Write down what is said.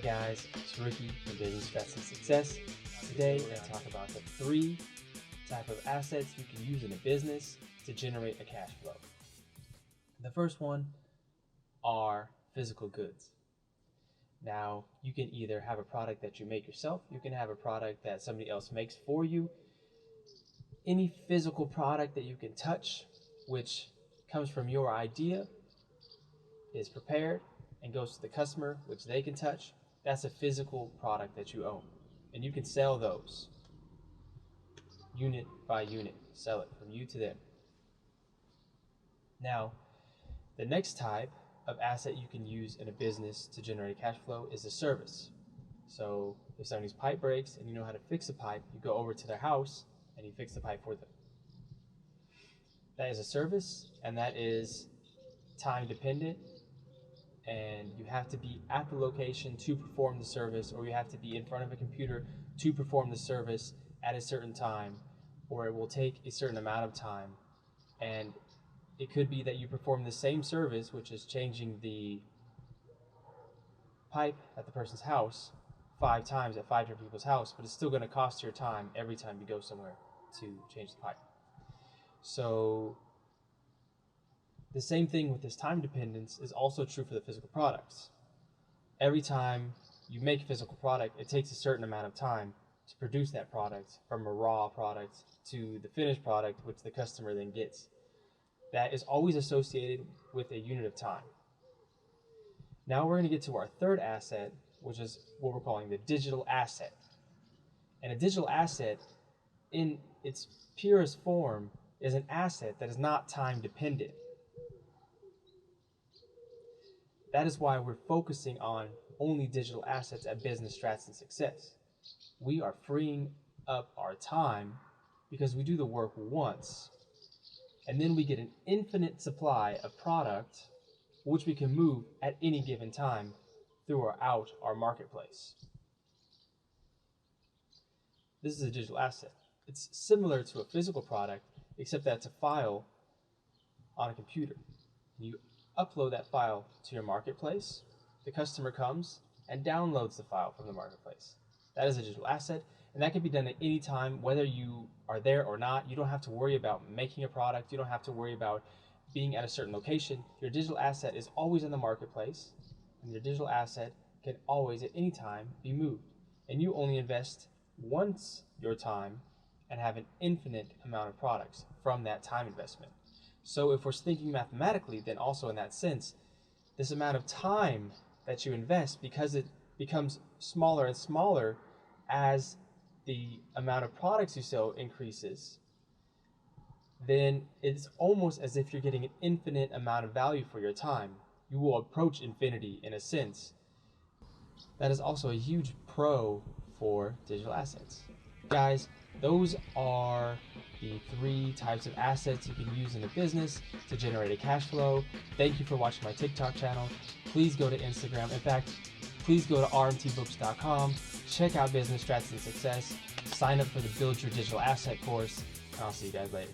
guys, it's Ricky from Business Strats Success. Today we're going to talk about the 3 type of assets you can use in a business to generate a cash flow. The first one are physical goods. Now, you can either have a product that you make yourself, you can have a product that somebody else makes for you. Any physical product that you can touch, which comes from your idea, is prepared and goes to the customer, which they can touch. That's a physical product that you own. And you can sell those unit by unit, sell it from you to them. Now, the next type of asset you can use in a business to generate cash flow is a service. So if somebody's pipe breaks and you know how to fix a pipe, you go over to their house and you fix the pipe for them. That is a service, and that is time dependent, and you have to be at the location to perform the service, or you have to be in front of a computer to perform the service at a certain time, or it will take a certain amount of time. And it could be that you perform the same service, which is changing the pipe at the person's house 5 times at 5 different people's house, but it's still going to cost your time every time you go somewhere to change the pipe. So the same thing with this time dependence is also true for the physical products. Every time you make a physical product, it takes a certain amount of time to produce that product, from a raw product to the finished product, which the customer then gets. That is always associated with a unit of time. Now we're going to get to our third asset, which is what we're calling the digital asset. And a digital asset, in its purest form, is an asset that is not time dependent. That is why we're focusing on only digital assets at Business Strats Success. We are freeing up our time because we do the work once, and then we get an infinite supply of product which we can move at any given time throughout our marketplace. This is a digital asset. It's similar to a physical product, except that it's a file on a computer. You upload that file to your marketplace. The customer comes and downloads the file from the marketplace. That is a digital asset, and that can be done at any time, whether you are there or not. You don't have to worry about making a product. You don't have to worry about being at a certain location. Your digital asset is always in the marketplace, and your digital asset can always at any time be moved. And you only invest once your time and have an infinite amount of products from that time investment. So if we're thinking mathematically, then also in that sense, this amount of time that you invest, because it becomes smaller and smaller as the amount of products you sell increases, then it's almost as if you're getting an infinite amount of value for your time. You will approach infinity in a sense. That is also a huge pro for digital assets. Guys, those are the 3 types of assets you can use in a business to generate a cash flow. Thank you for watching my TikTok channel. Please go to Instagram. In fact, please go to rmtbooks.com. Check out Business Strats Success. Sign up for the Build Your Digital Asset course, and I'll see you guys later.